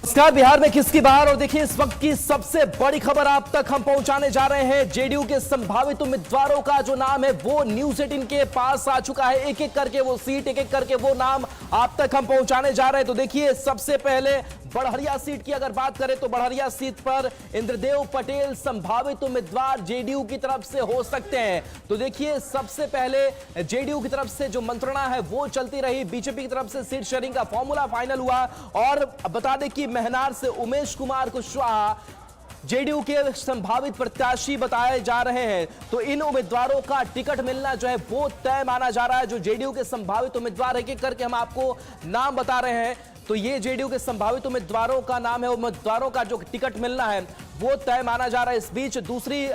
नमस्कार। बिहार में किसकी बहार, और देखिए इस वक्त की सबसे बड़ी खबर आप तक हम पहुंचाने जा रहे हैं। जेडीयू के संभावित उम्मीदवारों का जो नाम है वो न्यूज 18 के पास आ चुका है। एक एक करके वो सीट, एक एक करके वो नाम आप तक हम पहुंचाने जा रहे हैं। तो देखिए सबसे पहले बड़हरिया सीट की अगर बात करें तो बड़हरिया सीट पर इंद्रदेव पटेल संभावित उम्मीदवार जेडीयू की तरफ से हो सकते हैं। तो देखिए सबसे पहले जेडीयू की तरफ से जो मंत्रणा है वो चलती रही, बीजेपी की तरफ से सीट शेयरिंग का फॉर्मूला फाइनल हुआ। और बता दें कि मेहनार से उमेश कुमार कुशवाहा जेडीयू के संभावित प्रत्याशी बताए जा रहे हैं। तो इन उम्मीदवारों का टिकट मिलना जो है वो तय माना जा रहा है। जो जेडीयू के संभावित उम्मीदवार एक एक करके हम आपको नाम बता रहे हैं। तो ये जेडीयू के संभावित उम्मीदवारों का नाम है, उम्मीदवारों का जो टिकट मिलना है वो तय माना जा रहा है। इस बीच दूसरी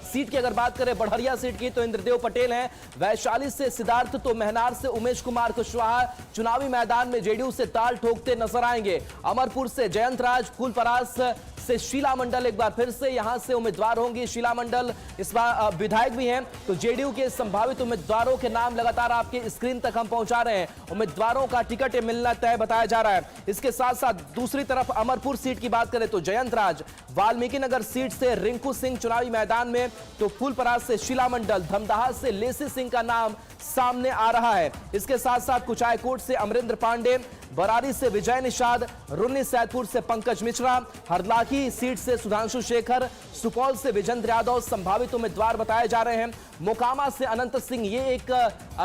सीट की अगर बात करें बड़हरिया सीट की, तो इंद्रदेव पटेल हैं। वैशाली से सिद्धार्थ, तो मेहनार से उमेश कुमार कुशवाहा चुनावी मैदान में जेडीयू से ताल ठोकते नजर आएंगे। अमरपुर से जयंत राज, फूलपरास से शीला मंडल एक बार फिर से यहां से उम्मीदवार होंगी। शीला मंडल इस बार विधायक भी हैं। तो जेडीयू के संभावित उम्मीदवारों के नाम लगातार आपके स्क्रीन तक हम पहुंचा रहे हैं। उम्मीदवारों का टिकट मिलना तय बताया जा रहा है। इसके साथ साथ दूसरी तरफ अमरपुर सीट की बात करें तो जयंत राज, वाल्मीकि नगर सीट से रिंकू सिंह चुनावी मैदान में, तो फूलपरास से शीला मंडल, धमदाहा से लेसी सिंह का नाम सामने आ रहा है। इसके साथ साथ कुचायकोट से अमरेंद्र पांडे, बरारी से विजय निषाद, रुन्नी सैदपुर से पंकज मिश्रा, हरलाखी सीट से सुधांशु शेखर, सुपौल से विजेंद्र यादव संभावित उम्मीदवार बताए जा रहे हैं। मोकामा से अनंत सिंह, ये एक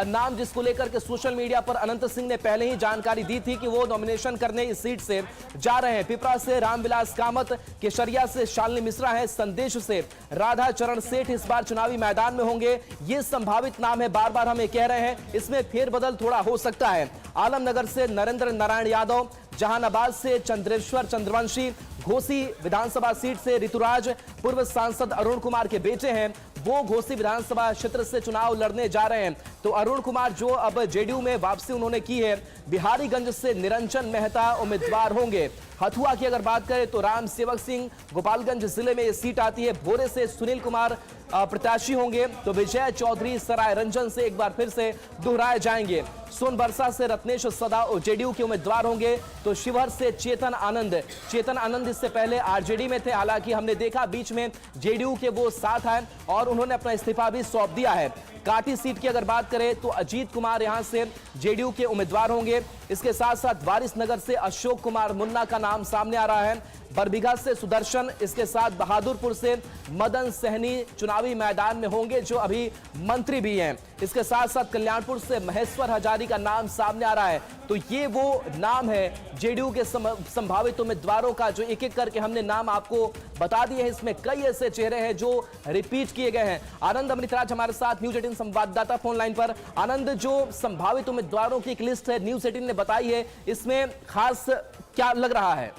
नाम जिसको लेकर के सोशल मीडिया पर अनंत सिंह ने पहले ही जानकारी दी थी कि वो नॉमिनेशन करने इस सीट से जा रहे हैं। पिपरा से रामविलास कामत, केसरिया से शालिनी मिश्रा है, संदेश से राधा चरण सेठ इस बार चुनावी मैदान में होंगे। ये संभावित नाम है, बार बार हम ये कह रहे हैं, इसमें फेरबदल थोड़ा हो सकता है। आलमनगर से नरेंद्र नारायण यादव, जहानाबाद से चंद्रेश्वर चंद्रवंशी, घोसी विधानसभा सीट से ऋतुराज, पूर्व सांसद अरुण कुमार के बेटे हैं, वो घोसी विधानसभा क्षेत्र से चुनाव लड़ने जा रहे हैं। तो अरुण कुमार जो अब जेडीयू में वापसी उन्होंने की है। बिहारीगंज से निरंजन मेहता उम्मीदवार होंगे। हथुआ की अगर बात करें तो राम सेवक सिंह, गोपालगंज जिले में ये सीट आती है। भोरे से सुनील कुमार प्रत्याशी होंगे। तो विजय चौधरी सराय रंजन से एक बार फिर से दोहराए जाएंगे। सोनबरसा से रत्नेश सदा जेडीयू के उम्मीदवार होंगे। तो शिवहर से चेतन आनंद इससे पहले आरजेडी में थे, हालांकि हमने देखा बीच में जेडीयू के वो साथ आए और उन्होंने अपना इस्तीफा भी सौंप दिया है। काटी सीट की अगर बात करें तो अजीत कुमार यहां से जेडीयू के उम्मीदवार होंगे। इसके साथ साथ वारिसनगर से अशोक कुमार मुन्ना का नाम सामने आ रहा है। बरबीघा से सुदर्शन, इसके साथ बहादुरपुर से मदन सहनी चुनावी मैदान में होंगे, जो अभी मंत्री भी हैं। इसके साथ साथ कल्याणपुर से महेश्वर हजारी का नाम सामने आ रहा है। तो ये वो नाम है जेडीयू के संभावित उम्मीदवारों का, जो एक एक करके हमने नाम आपको बता दिए हैं। इसमें कई ऐसे चेहरे हैं जो रिपीट किए गए हैं। आनंद अमृतराज हमारे साथ न्यूज 18 संवाददाता फोन लाइन पर। आनंद, जो संभावित उम्मीदवारों की एक लिस्ट है न्यूज 18 ने बताई है, इसमें खास क्या लग रहा है?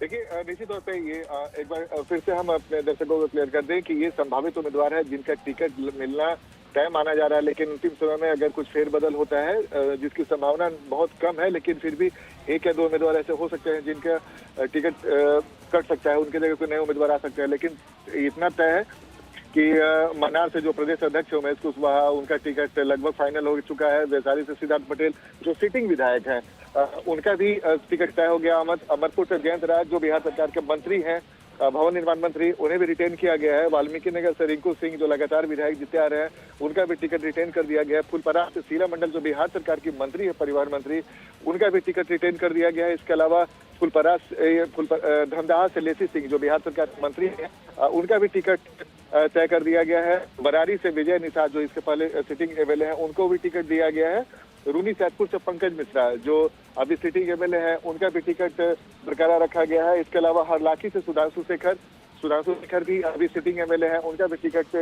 देखिए, निश्चित तौर पे ये एक बार फिर से हम अपने दर्शकों को क्लियर कर दें कि ये संभावित उम्मीदवार है जिनका टिकट मिलना तय माना जा रहा है। लेकिन अंतिम समय में अगर कुछ फेरबदल होता है, जिसकी संभावना बहुत कम है, लेकिन फिर भी एक या दो उम्मीदवार ऐसे हो सकते हैं जिनका टिकट कट सकता है, उनके जगह कोई नए उम्मीदवार आ सकते हैं। लेकिन इतना तय है कि मनार से जो प्रदेश अध्यक्ष उमेश कुशवाहा, उनका टिकट लगभग फाइनल हो चुका है। वैशाली से सिद्धार्थ पटेल जो सिटिंग विधायक हैं, उनका भी टिकट तय हो गया। अमरपुर से जयंत राज जो बिहार सरकार के मंत्री हैं, भवन निर्माण मंत्री, उन्हें भी रिटेन किया गया है। वाल्मीकि नगर से रिंकू सिंह जो लगातार विधायक जीते आ रहे हैं, उनका भी टिकट रिटेन कर दिया गया है। फूलपरास से शीला मंडल जो बिहार सरकार की मंत्री है, परिवहन मंत्री, उनका भी टिकट रिटेन कर दिया गया है। इसके अलावा धमदाहा से लेसी सिंह जो बिहार सरकार के मंत्री है, उनका भी टिकट तय कर दिया गया है। बरारी से विजय निषाद जो इसके पहले सिटिंग एमएलए हैं, उनको भी टिकट दिया गया है। रुन्नी सैदपुर से पंकज मिश्रा जो अभी सिटिंग एमएलए हैं, उनका भी टिकट बरकरार रखा गया है। इसके अलावा हरलाखी से सुधांशु शेखर भी अभी सिटिंग एमएलए हैं, उनका भी टिकट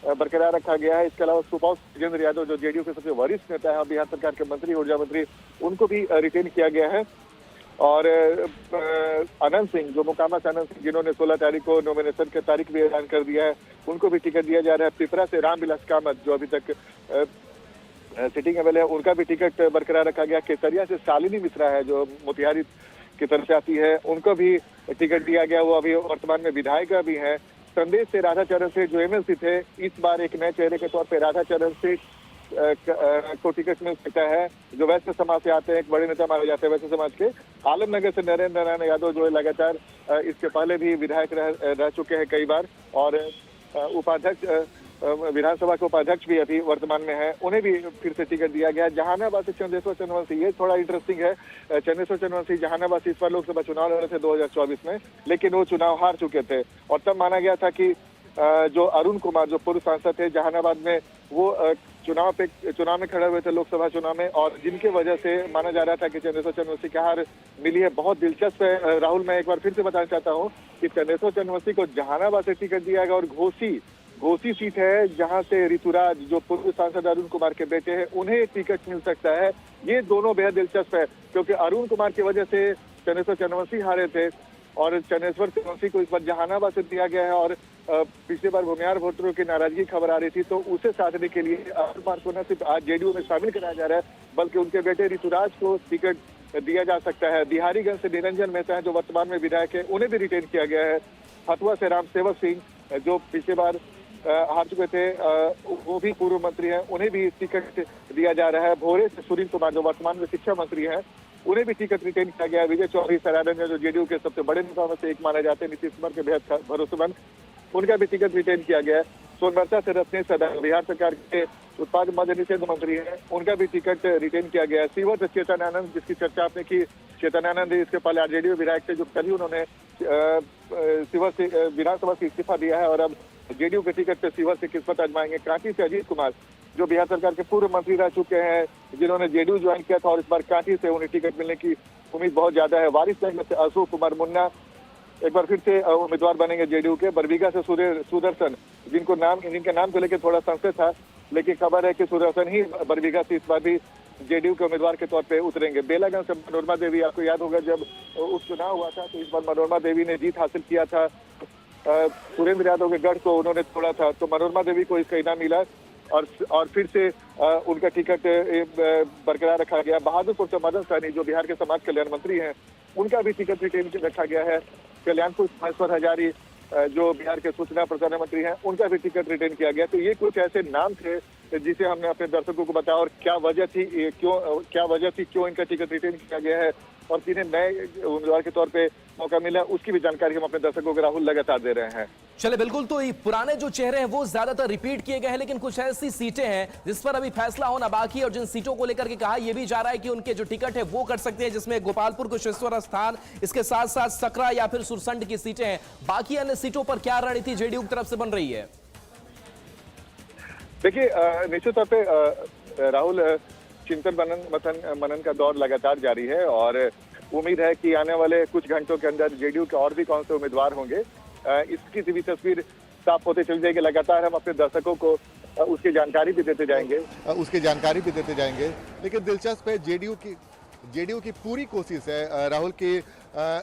बरकरार रखा गया है। इसके अलावा सुपौल विजेंद्र यादव जो जेडीयू के सबसे वरिष्ठ नेता है, बिहार सरकार के मंत्री, ऊर्जा मंत्री, उनको भी रिटेन किया गया है। और अनंत सिंह जो मोकामा से अनंत सिंह, जिन्होंने 16 तारीख को नॉमिनेशन की तारीख भी ऐलान कर दिया है, उनको भी टिकट दिया जा रहा है। पिपरा से रामविलास कामत जो अभी तक सिटिंग एमएलए है, उनका भी टिकट बरकरार रखा गया। केसरिया से शालिनी मिश्रा है जो मोतिहारी की तरफ से आती है, उनको भी टिकट दिया गया, वो अभी वर्तमान में विधायिका भी है। संदेश से राधा चरण सेठ जो एमएलसी थे, इस बार एक नए चेहरे के तौर पर राधा चरण सेठ को टिकट मिल सकता है, जो वैश्य समाज से आते हैं, एक बड़े नेता माने जाते हैं वैश्य समाज के। आलमनगर से नरेंद्र नारायण यादव जो है लगातार इसके पहले भी विधायक रह चुके हैं कई बार, और उपाध्यक्ष विधानसभा के उपाध्यक्ष भी अभी वर्तमान में है, उन्हें भी फिर से टिकट दिया गया। जहानाबाद से चंद्रेश्वर चंद्रवंशी, ये थोड़ा इंटरेस्टिंग है। चंद्रेश्वर चंद्रवंशी जहानाबाद से इस बार लोकसभा चुनाव लड़ रहे थे 2024 में, लेकिन वो चुनाव हार चुके थे, और तब माना गया था कि जो अरुण कुमार जो पूर्व सांसद थे जहानाबाद में, वो चुनाव में खड़े हुए थे लोकसभा चुनाव में, और जिनकी वजह से माना जा रहा था कि चंद्रेश्वर चंद्रवंशी की हार मिली है। बहुत दिलचस्प है राहुल, मैं एक बार फिर से बताना चाहता हूँ कि चंद्रेश्वर चंद्रवंशी को जहानाबाद से टिकट दिया गया, और घोसी सीट है जहां से ऋतुराज जो पूर्व सांसद अरुण कुमार के बेटे हैं, उन्हें टिकट मिल सकता है। ये दोनों बेहद दिलचस्प है, क्योंकि अरुण कुमार की वजह से चंद्रेश्वर चंद्रवंशी हारे थे, और चंद्रेश्वर चंद्रवंशी को इस बार जहानाबाद से दिया गया है। और पिछली बार भूमिहार वोटरों की नाराजगी खबर आ रही थी, तो उसे साधने के लिए अरुण कुमार को न सिर्फ आज जेडीयू में शामिल कराया जा रहा है, बल्कि उनके बेटे ऋतुराज को टिकट दिया जा सकता है। बिहारीगंज से निरंजन मेहता है जो वर्तमान में विधायक है, उन्हें भी रिटेन किया गया है। हथुआ से राम सेवक सिंह जो पिछली बार हार चुके थे, वो भी पूर्व मंत्री हैं, उन्हें भी टिकट दिया जा रहा है। भोरे से सुनील कुमार जो वर्तमान में शिक्षा मंत्री हैं, उन्हें भी टिकट रिटेन किया गया है। विजय चौधरी सरायरंजन जो जेडीयू के सबसे बड़े नेताओं में से एक माने जाते हैं, नीतीश कुमार के बेहद भरोसेमंद, उनका भी टिकट रिटेन किया गया है। सोनभद्र से रत्नेश सदा बिहार सरकार के उत्पाद मद्य निषेध मंत्री हैं, उनका भी टिकट रिटेन किया गया है। सीवर से चेतन आनंद, जिसकी चर्चा आपने की, चेतन आनंद इसके पहले आरजेडी विधायक थे, जो कल ही उन्होंने सीवर से विधानसभा से इस्तीफा दिया है, और अब जेडीयू के टिकट पे सीवर से किस्मत आजमाएंगे। कांटी से अजीत कुमार जो बिहार सरकार के पूर्व मंत्री रह चुके हैं, जिन्होंने जेडीयू ज्वाइन किया था, और इस बार कांटी से उन्हें टिकट मिलने की उम्मीद बहुत ज्यादा है। वारिसनगर से अशोक कुमार मुन्ना एक बार फिर से उम्मीदवार बनेंगे जेडीयू के। बरबीघा से सुदर्शन, जिनके नाम को लेकर थोड़ा संशय था, लेकिन खबर है कि सुदर्शन ही बरबीघा से इस बार भी जेडीयू के उम्मीदवार के तौर पे उतरेंगे। बेलागंज से मनोरमा देवी, आपको याद होगा जब उपचुनाव हुआ था तो इस बार मनोरमा देवी ने जीत हासिल किया था, सुरेंद्र यादव के गढ़ को उन्होंने तोड़ा था, तो मनोरमा देवी को इसका इनाम मिला, और फिर से उनका टिकट बरकरार रखा गया। बहादुरपुर से मदन सहनी जो बिहार के समाज कल्याण मंत्री हैं, उनका भी टिकट रिटेन रखा गया है। कल्याणपुर महेश्वर हजारी जो बिहार के सूचना प्रसारण मंत्री हैं, उनका भी टिकट रिटेन किया गया। तो ये कुछ ऐसे नाम थे जिसे हमने अपने दर्शकों को बताया, और क्या वजह थी क्यों इनका टिकट रिटेन किया गया है, और किन्हें नए उम्मीदवार के तौर पे मौका मिला, उसकी भी जानकारी हम अपने दर्शकों को राहुल लगातार दे रहे हैं। चले बिल्कुल, तो ये पुराने जो चेहरे हैं वो ज्यादातर रिपीट किए गए हैं, लेकिन कुछ ऐसी सीटें हैं जिस पर अभी फैसला होना बाकी है, और जिन सीटों को लेकर के कहा यह भी जा रहा है कि उनके जो टिकट है वो कट सकते हैं, जिसमें गोपालपुर, कुशेश्वर स्थान, इसके साथ साथ सकरा या फिर सुरसंड की सीटें हैं। बाकी अन्य सीटों पर क्या रणनीति जेडीयू की तरफ से बन रही है? देखिए, निश्चित तौर पे राहुल, चिंतन मनन का दौर लगातार जारी है, और उम्मीद है कि आने वाले कुछ घंटों के अंदर जेडीयू के और भी कौन से उम्मीदवार होंगे, इसकी भी तस्वीर साफ होते चल जाएगी। लगातार हम अपने दर्शकों को उसकी जानकारी भी देते जाएंगे। लेकिन दिलचस्प है, जेडीयू की पूरी कोशिश है राहुल की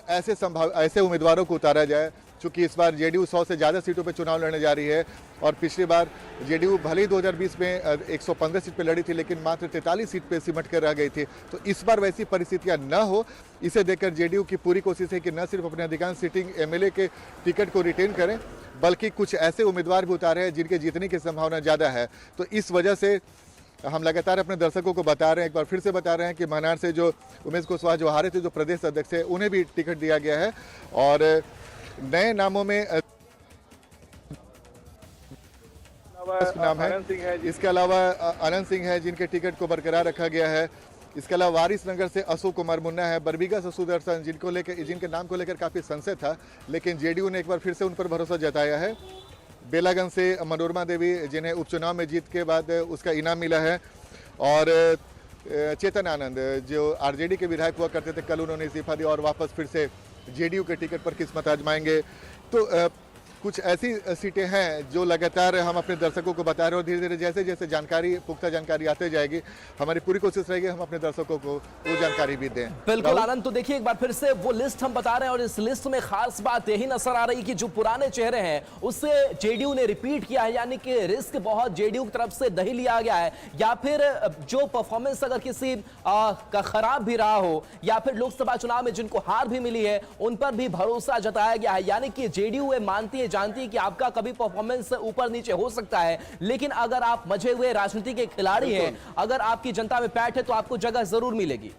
ऐसे उम्मीदवारों को उतारा जाए, चूंकि इस बार जेडीयू 100 से ज़्यादा सीटों पर चुनाव लड़ने जा रही है, और पिछली बार जेडीयू भले ही 2020 में 115 सीट पे लड़ी थी, लेकिन मात्र 43 सीट पे सिमट कर रह गई थी। तो इस बार वैसी परिस्थितियां न हो, इसे देखकर जेडीयू की पूरी कोशिश है कि न सिर्फ अपने अधिकांश सीटिंग एमएलए के टिकट को रिटेन करें, बल्कि कुछ ऐसे उम्मीदवार भी उतारे हैं जिनके जीतने की संभावना ज़्यादा है। तो इस वजह से हम लगातार अपने दर्शकों को बता रहे हैं, एक बार फिर से बता रहे हैं कि महानार से जो उमेश कुशवाहा जो हारे थे, जो प्रदेश अध्यक्ष है, उन्हें भी टिकट दिया गया है। और नए नामों में नाम है, इसके अलावा आनंद सिंह है जिनके टिकट को बरकरार रखा गया है। इसके अलावा वारिसनगर से अशोक कुमार मुन्ना है, बरबीघा से सुदर्शन, जिनके नाम को लेकर काफ़ी संशय था, लेकिन जेडीयू ने एक बार फिर से उन पर भरोसा जताया है। बेलागंज से मनोरमा देवी, जिन्हें उपचुनाव में जीत के बाद उसका इनाम मिला है, और चेतन आनंद जो आरजेडी के विधायक हुआ करते थे, कल उन्होंने इस्तीफा दिया और वापस फिर से जेडीयू के टिकट पर किस्मत आजमाएंगे। तो कुछ ऐसी सीटें हैं जो लगातार हम अपने दर्शकों को बता रहे हैं, और धीरे धीरे जैसे जैसे पुख्ता जानकारी आते जाएगी, हमारी पूरी कोशिश रहेगी हम अपने दर्शकों को वो जानकारी भी दें। बिल्कुल आनंद, तो देखिए एक बार फिर से वो लिस्ट हम बता रहे हैं, और इस लिस्ट में खास बात यही नजर आ रही कि जो पुराने चेहरे हैं उससे जेडीयू ने रिपीट किया है, यानी कि रिस्क बहुत जेडीयू की तरफ से नहीं लिया गया है, या फिर जो परफॉर्मेंस अगर किसी का खराब भी रहा हो, या फिर लोकसभा चुनाव में जिनको हार भी मिली है उन पर भी भरोसा जताया गया है। यानी कि जेडीयू मानती है जानती है कि आपका कभी परफॉर्मेंस ऊपर नीचे हो सकता है, लेकिन अगर आप मजे हुए राजनीति के खिलाड़ी हैं, अगर आपकी जनता में पैठ है तो आपको जगह जरूर मिलेगी।